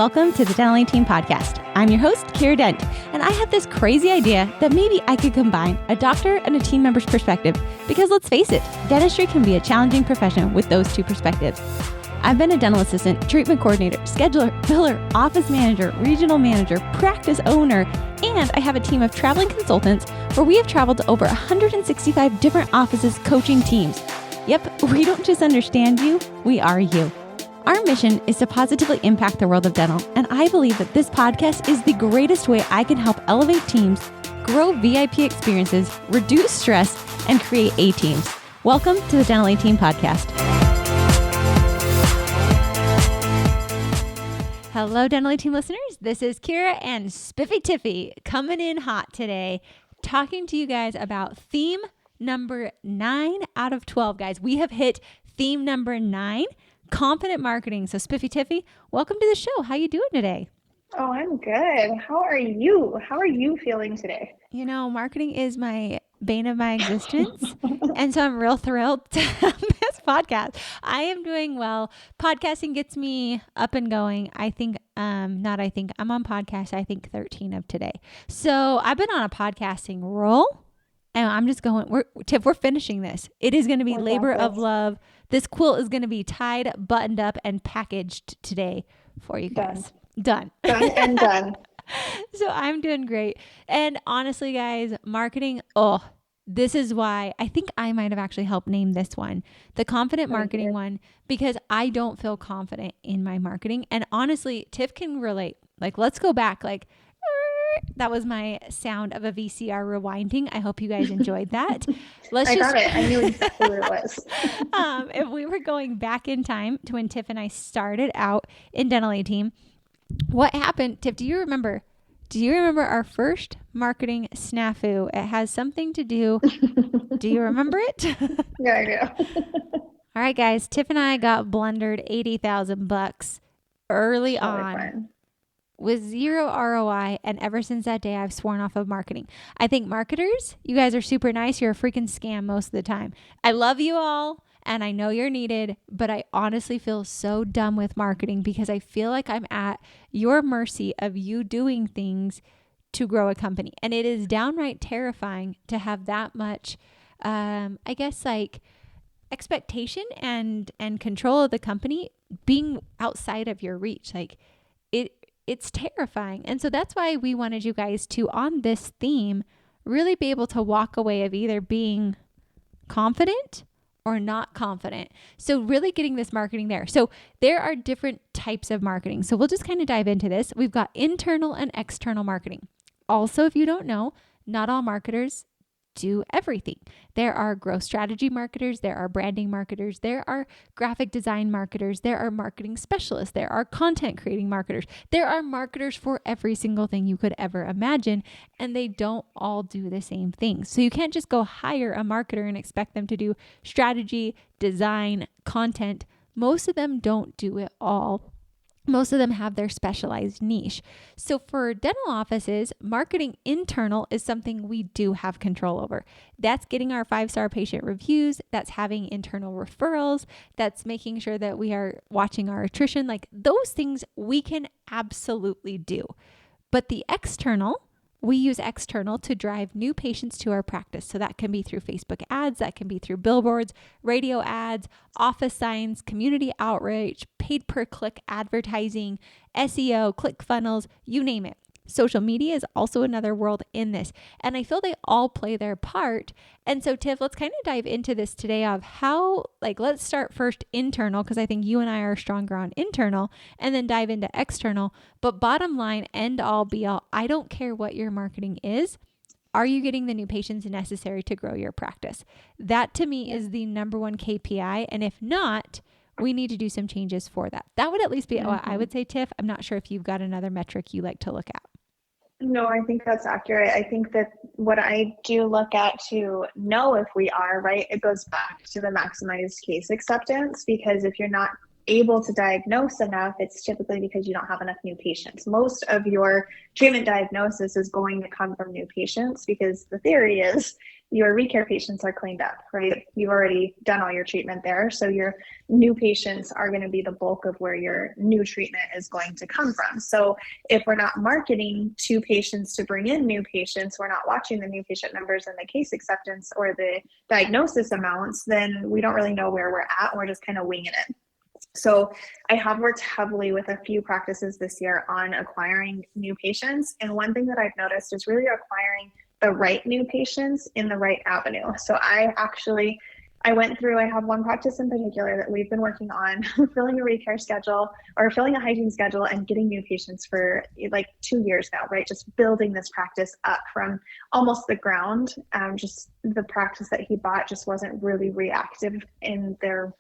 Welcome to the Dental Team Podcast. I'm your host, Kiera Dent, and I have this crazy idea that maybe I could combine a doctor and a team member's perspective because let's face it, dentistry can be a challenging profession with those two perspectives. I've been a dental assistant, treatment coordinator, scheduler, biller, office manager, regional manager, practice owner, and I have a team of traveling consultants where we have traveled to over 165 different offices coaching teams. Yep, we don't just understand you, we are you. Our mission is to positively impact the world of dental, and I believe that this podcast is the greatest way I can help elevate teams, grow VIP experiences, reduce stress, and create A-teams. Welcome to the Dental Team Podcast. Hello, Dental Team listeners. This is Kiera and Spiffy Tiffy coming in hot today, talking to you guys about theme number 9 out of 12, guys. We have hit theme number 9, confident marketing. So Spiffy Tiffy, welcome to the show. How you doing today? Oh, I'm good. How are you? How are you feeling today? You know, marketing is my bane of my existence. And so I'm real thrilled to have this podcast. I am doing well. Podcasting gets me up and going. I'm on podcast, I think 13 of today. So I've been on a podcasting roll and I'm just going, Tiff, we're finishing this. It is going to be labor of love. This quilt is going to be tied, buttoned up, and packaged today for you guys. Done. Done and done. So I'm doing great. And honestly, guys, marketing, this is why I think I might have actually helped name this one, the confident marketing one, because I don't feel confident in my marketing. And honestly, Tiff can relate. Like, let's go back. Like, that was my sound of a VCR rewinding. I hope you guys enjoyed that. I got it. I knew exactly what it was. If we were going back in time to when Tiff and I started out in Dental Team, what happened, Tiff? Do you remember our first marketing snafu? It has something to do. Do you remember it? Yeah, I do. All right, guys. Tiff and I got blundered $80,000 early on. Fun. With zero ROI, and ever since that day, I've sworn off of marketing. I think marketers, you guys are super nice. You're a freaking scam most of the time. I love you all, and I know you're needed, but I honestly feel so dumb with marketing because I feel like I'm at your mercy of you doing things to grow a company. And it is downright terrifying to have that much, expectation and control of the company being outside of your reach. It's terrifying. And so that's why we wanted you guys to, on this theme, really be able to walk away of either being confident or not confident. So really getting this marketing there. So there are different types of marketing. So we'll just kind of dive into this. We've got internal and external marketing. Also, if you don't know, not all marketers do everything. There are growth strategy marketers, there are branding marketers, there are graphic design marketers, there are marketing specialists, there are content creating marketers. There are marketers for every single thing you could ever imagine, and they don't all do the same thing. So you can't just go hire a marketer and expect them to do strategy, design, content. Most of them don't do it all. Most of them have their specialized niche. So for dental offices, marketing internal is something we do have control over. That's getting our 5-star patient reviews. That's having internal referrals. That's making sure that we are watching our attrition. Like, those things we can absolutely do. But the external, we use external to drive new patients to our practice. So that can be through Facebook ads, that can be through billboards, radio ads, office signs, community outreach, paid per click advertising, SEO, ClickFunnels, you name it. Social media is also another world in this. And I feel they all play their part. And so Tiff, let's kind of dive into this today of how, let's start first internal, because I think you and I are stronger on internal, and then dive into external. But bottom line, end all be all, I don't care what your marketing is. Are you getting the new patients necessary to grow your practice? That to me is the number one KPI. And if not, we need to do some changes for that. That would at least be what I would say, Tiff. I'm not sure if you've got another metric you like to look at. No, I think that's accurate. I think that what I do look at to know if we are, right, it goes back to the maximized case acceptance, because if you're not able to diagnose enough, it's typically because you don't have enough new patients. Most of your treatment diagnosis is going to come from new patients, because the theory is your recare patients are cleaned up, right? You've already done all your treatment there. So your new patients are going to be the bulk of where your new treatment is going to come from. So if we're not marketing to patients to bring in new patients, we're not watching the new patient numbers and the case acceptance or the diagnosis amounts, then we don't really know where we're at. We're just kind of winging it. So I have worked heavily with a few practices this year on acquiring new patients. And one thing that I've noticed is really acquiring the right new patients in the right avenue. So I have one practice in particular that we've been working on filling a recare schedule or filling a hygiene schedule and getting new patients for like 2 years now, right? Just building this practice up from almost the ground. Just the practice that he bought just wasn't really reactive in their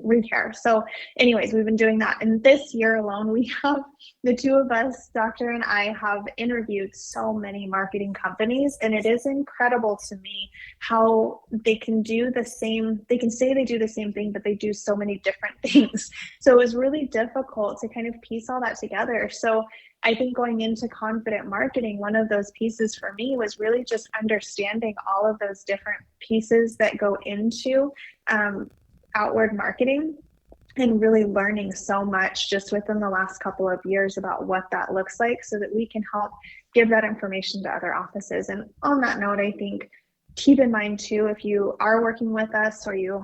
recare. So anyways, we've been doing that. And this year alone, we have the two of us, Doctor and I, have interviewed so many marketing companies. And it is incredible to me how they can say they do the same thing, but they do so many different things. So it was really difficult to kind of piece all that together. So I think going into confident marketing, one of those pieces for me was really just understanding all of those different pieces that go into outward marketing, and really learning so much just within the last couple of years about what that looks like so that we can help give that information to other offices. And on that note, I think keep in mind too, if you are working with us or you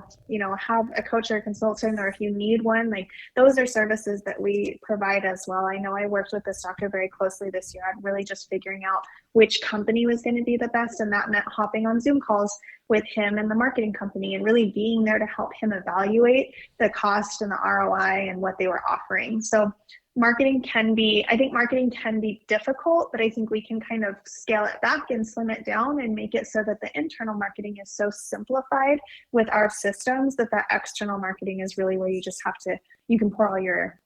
have a coach or a consultant, or if you need one, like those are services that we provide as well. I know I worked with this doctor very closely this year. I'm really just figuring out which company was going to be the best. And that meant hopping on Zoom calls with him and the marketing company and really being there to help him evaluate the cost and the ROI and what they were offering. So marketing can be difficult, but I think we can kind of scale it back and slim it down and make it so that the internal marketing is so simplified with our systems that external marketing is really where you can pour all your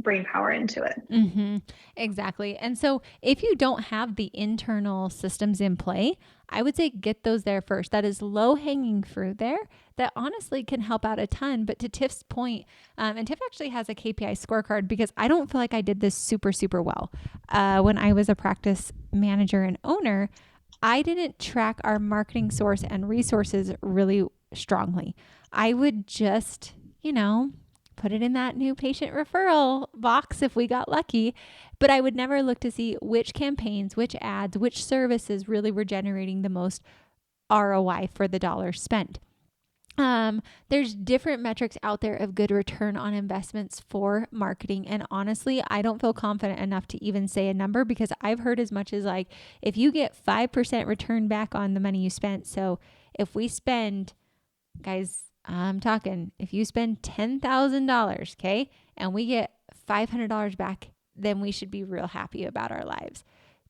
brain power into it. Mm-hmm. Exactly. And so if you don't have the internal systems in play, I would say get those there first. That is low hanging fruit there that honestly can help out a ton. But to Tiff's point, and Tiff actually has a KPI scorecard because I don't feel like I did this super, super well. When I was a practice manager and owner, I didn't track our marketing source and resources really strongly. I would just, put it in that new patient referral box if we got lucky. But I would never look to see which campaigns, which ads, which services really were generating the most ROI for the dollar spent. There's different metrics out there of good return on investments for marketing. And honestly, I don't feel confident enough to even say a number because I've heard as much as like, if you get 5% return back on the money you spent. So if we spend, guys, I'm talking, if you spend $10,000, okay, and we get $500 back, then we should be real happy about our lives.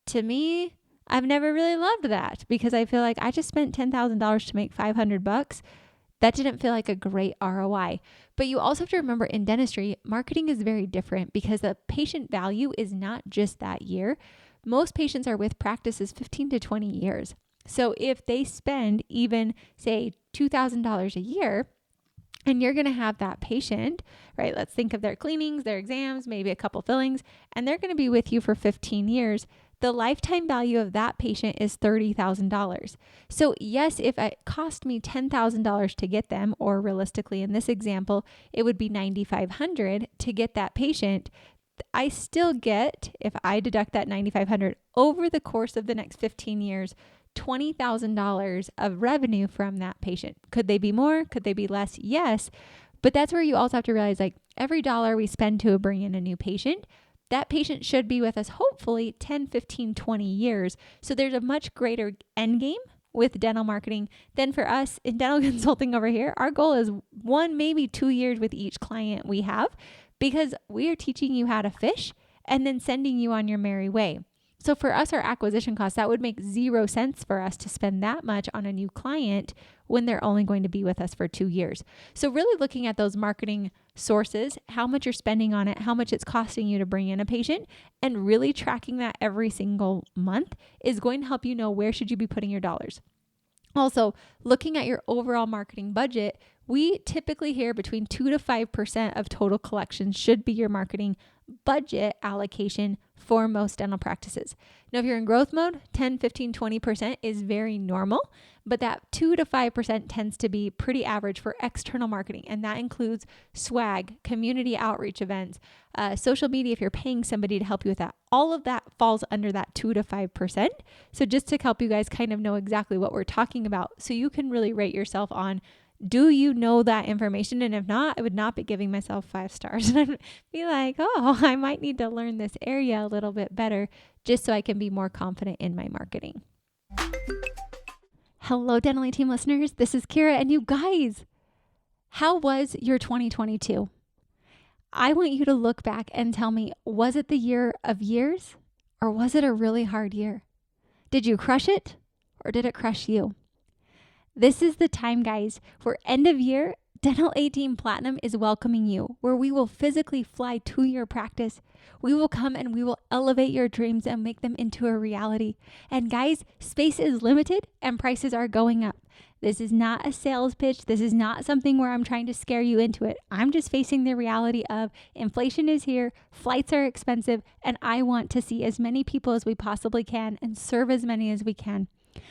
To me, I've never really loved that because I feel like I just spent $10,000 to make $500. That didn't feel like a great ROI. But you also have to remember in dentistry, marketing is very different because the patient value is not just that year. Most patients are with practices 15 to 20 years. So if they spend even, say, $2,000 a year, and you're going to have that patient, right? Let's think of their cleanings, their exams, maybe a couple fillings, and they're going to be with you for 15 years. The lifetime value of that patient is $30,000. So yes, if it cost me $10,000 to get them, or realistically in this example, it would be $9,500 to get that patient, I still get, if I deduct that $9,500 over the course of the next 15 years, $20,000 of revenue from that patient. Could they be more? Could they be less? Yes. But that's where you also have to realize, like, every dollar we spend to bring in a new patient, that patient should be with us hopefully 10, 15, 20 years. So there's a much greater end game with dental marketing than for us in dental consulting over here. Our goal is 1, maybe 2 years with each client we have, because we are teaching you how to fish and then sending you on your merry way. So for us, our acquisition costs, that would make 0 sense for us to spend that much on a new client when they're only going to be with us for 2 years. So really looking at those marketing sources, how much you're spending on it, how much it's costing you to bring in a patient, and really tracking that every single month is going to help you know where should you be putting your dollars. Also, looking at your overall marketing budget, we typically hear between 2 to 5% of total collections should be your marketing budget allocation for most dental practices. Now, if you're in growth mode, 10, 15, 20% is very normal, but that 2 to 5% tends to be pretty average for external marketing. And that includes swag, community outreach events, social media, if you're paying somebody to help you with that. All of that falls under that 2 to 5%. So just to help you guys kind of know exactly what we're talking about, so you can really rate yourself on, do you know that information? And if not, I would not be giving myself 5 stars. And I'd be like, oh, I might need to learn this area a little bit better just so I can be more confident in my marketing. Hello, Dental Team listeners. This is Kiera, and you guys, how was your 2022? I want you to look back and tell me, was it the year of years, or was it a really hard year? Did you crush it, or did it crush you? This is the time, guys, for end of year, Dental A Team Platinum is welcoming you, where we will physically fly to your practice. We will come and we will elevate your dreams and make them into a reality. And guys, space is limited and prices are going up. This is not a sales pitch. This is not something where I'm trying to scare you into it. I'm just facing the reality of inflation is here, flights are expensive, and I want to see as many people as we possibly can and serve as many as we can.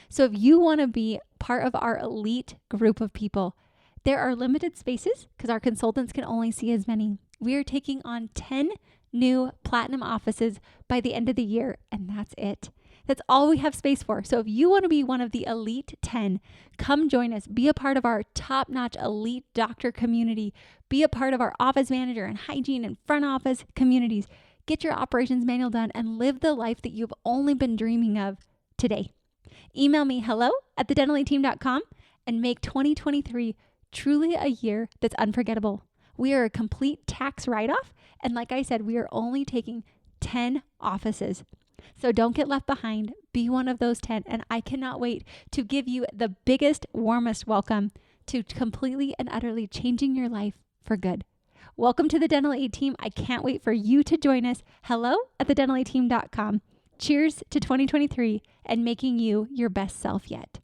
So if you want to be part of our elite group of people, there are limited spaces because our consultants can only see as many. We are taking on 10 new platinum offices by the end of the year, and that's it. That's all we have space for. So if you want to be one of the elite 10, come join us. Be a part of our top-notch elite doctor community. Be a part of our office manager and hygiene and front office communities. Get your operations manual done and live the life that you've only been dreaming of today. Email me hello@thedentalteam.com and make 2023 truly a year that's unforgettable. We are a complete tax write-off. And like I said, we are only taking 10 offices. So don't get left behind. Be one of those 10. And I cannot wait to give you the biggest, warmest welcome to completely and utterly changing your life for good. Welcome to the Dental A Team. I can't wait for you to join us. hello@thedentalteam.com. Cheers to 2023 and making you your best self yet.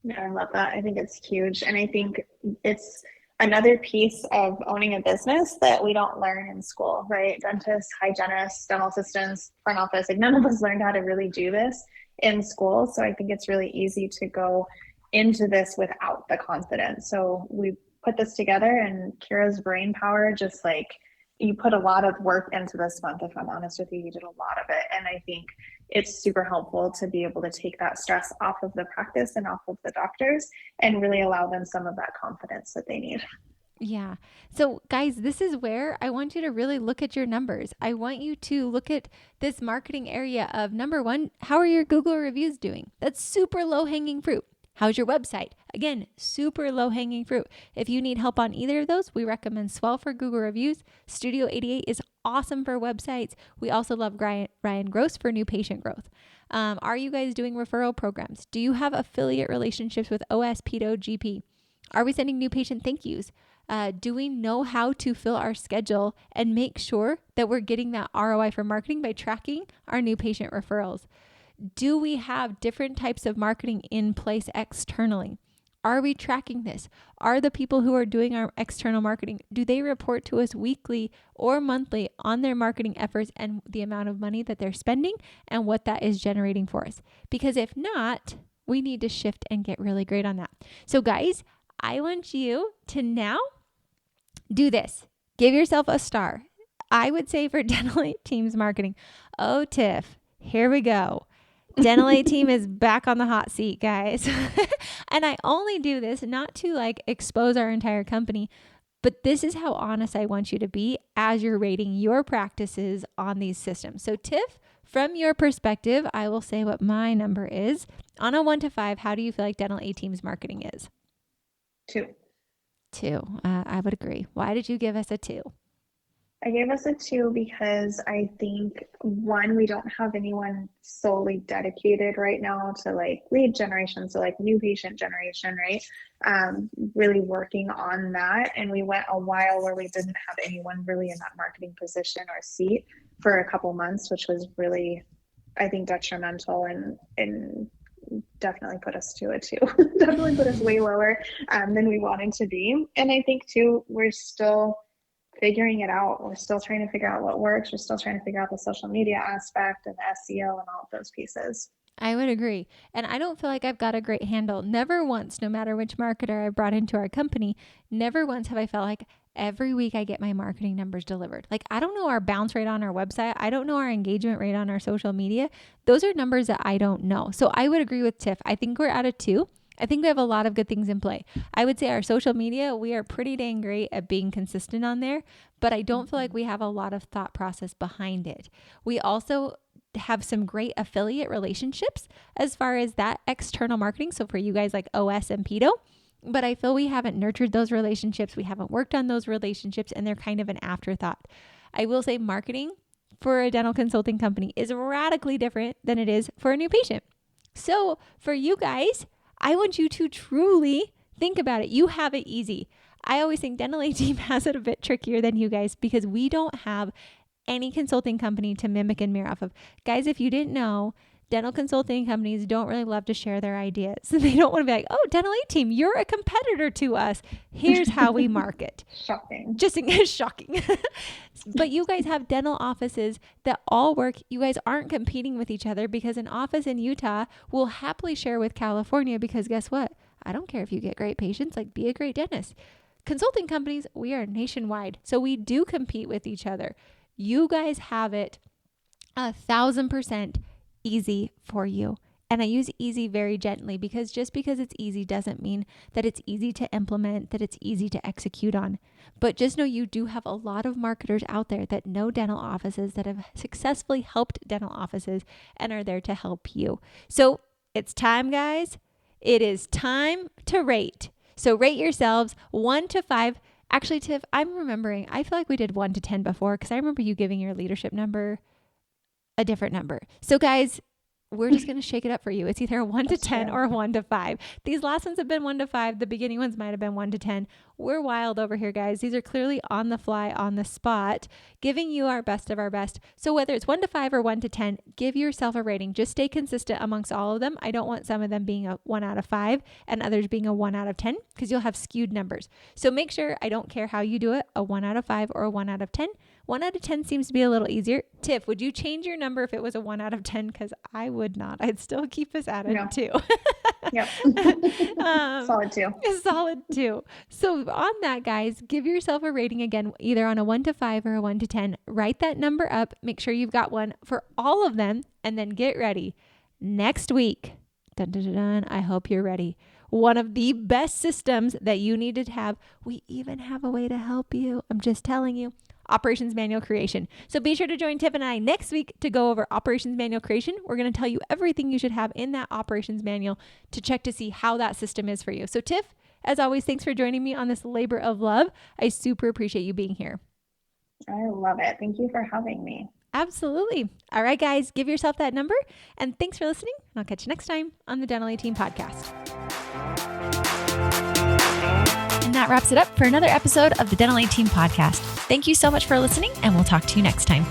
Yeah, I love that. I think it's huge. And I think it's another piece of owning a business that we don't learn in school, right? Dentists, hygienists, dental assistants, front office, like none of us learned how to really do this in school. So I think it's really easy to go into this without the confidence. So we put this together, and Kiera's brain power, just like, you put a lot of work into this month. If I'm honest with you, you did a lot of it. And I think it's super helpful to be able to take that stress off of the practice and off of the doctors and really allow them some of that confidence that they need. Yeah. So guys, this is where I want you to really look at your numbers. I want you to look at this marketing area of, number one, how are your Google reviews doing? That's super low hanging fruit. How's your website? Again, super low hanging fruit. If you need help on either of those, we recommend Swell for Google reviews. Studio 88 is awesome for websites. We also love Ryan Gross for new patient growth. Are you guys doing referral programs? Do you have affiliate relationships with OS, Pedo, GP? Are we sending new patient thank yous? Do we know how to fill our schedule and make sure that we're getting that ROI for marketing by tracking our new patient referrals? Do we have different types of marketing in place externally? Are we tracking this? Are the people who are doing our external marketing, do they report to us weekly or monthly on their marketing efforts and the amount of money that they're spending and what that is generating for us? Because if not, we need to shift and get really great on that. So guys, I want you to now do this. Give yourself a star. I would say for Dental Team's marketing, oh, Tiff, here we go. Dental A Team is back on the hot seat, guys. And I only do this not to like expose our entire company, but this is how honest I want you to be as you're rating your practices on these systems. So Tiff, from your perspective, I will say what my number is. On a 1 to 5, how do you feel like Dental A Team's marketing is? 2. 2. I would agree. Why did you give us a 2? I gave us a 2 because I think, one, we don't have anyone solely dedicated right now to like lead generation, so like new patient generation, right? Really working on that. And we went a while where we didn't have anyone really in that marketing position or seat for a couple months, which was really, I think, detrimental and definitely put us to a 2. Definitely put us way lower than we wanted to be. And I think too, we're still figuring it out. We're still trying to figure out what works. We're still trying to figure out the social media aspect and the SEO and all of those pieces. I would agree. And I don't feel like I've got a great handle. Never once, no matter which marketer I've brought into our company, never once have I felt like every week I get my marketing numbers delivered. Like, I don't know our bounce rate on our website. I don't know our engagement rate on our social media. Those are numbers that I don't know. So I would agree with Tiff. I think we're at a 2. I think we have a lot of good things in play. I would say our social media, we are pretty dang great at being consistent on there, but I don't feel like we have a lot of thought process behind it. We also have some great affiliate relationships as far as that external marketing. So for you guys like OS and Pedo, but I feel we haven't nurtured those relationships. We haven't worked on those relationships, and they're kind of an afterthought. I will say marketing for a dental consulting company is radically different than it is for a new patient. So for you guys, I want you to truly think about it. You have it easy. I always think Dental A Team has it a bit trickier than you guys because we don't have any consulting company to mimic and mirror off of. Guys, if you didn't know, dental consulting companies don't really love to share their ideas. So they don't want to be like, oh, Dental A Team, you're a competitor to us. Here's how we market. Shocking. Shocking. But you guys have dental offices that all work. You guys aren't competing with each other because an office in Utah will happily share with California because guess what? I don't care if you get great patients, like be a great dentist. Consulting companies, we are nationwide. So we do compete with each other. You guys have it 1,000% easy for you. And I use easy very gently because just because it's easy doesn't mean that it's easy to implement, that it's easy to execute on. But just know you do have a lot of marketers out there that know dental offices that have successfully helped dental offices and are there to help you. So it's time, guys. It is time to rate. So rate yourselves 1 to 5. Actually, Tiff, I'm remembering, I feel like we did 1 to 10 before because I remember you giving your leadership number a different number. So guys, we're just going to shake it up for you. It's either a 1 to 10 or a 1 to 5. These last ones have been 1 to 5. The beginning ones might have been 1 to 10. We're wild over here, guys. These are clearly on the fly, on the spot, giving you our best of our best. So whether it's 1 to 5 or 1 to 10, give yourself a rating. Just stay consistent amongst all of them. I don't want some of them being a 1 out of 5 and others being a 1 out of 10 because you'll have skewed numbers. So make sure, I don't care how you do it, a 1 out of 5 or a 1 out of 10. 1 out of 10 seems to be a little easier. Tiff, would you change your number if it was a 1 out of 10? Because I would not. I'd still keep us at a 2. Yep. Solid 2. Solid 2. So on that, guys, give yourself a rating again, either on a 1 to 5 or a 1 to 10. Write that number up. Make sure you've got one for all of them. And then get ready. Next week, dun, dun, dun, dun, I hope you're ready. One of the best systems that you needed to have. We even have a way to help you. I'm just telling you. Operations Manual Creation. So be sure to join Tiff and I next week to go over Operations Manual Creation. We're going to tell you everything you should have in that Operations Manual to check to see how that system is for you. So Tiff, as always, thanks for joining me on this labor of love. I super appreciate you being here. I love it. Thank you for having me. Absolutely. All right, guys, give yourself that number. And thanks for listening. And I'll catch you next time on the Dental A Team podcast. And that wraps it up for another episode of the Dental A Team podcast. Thank you so much for listening, and we'll talk to you next time.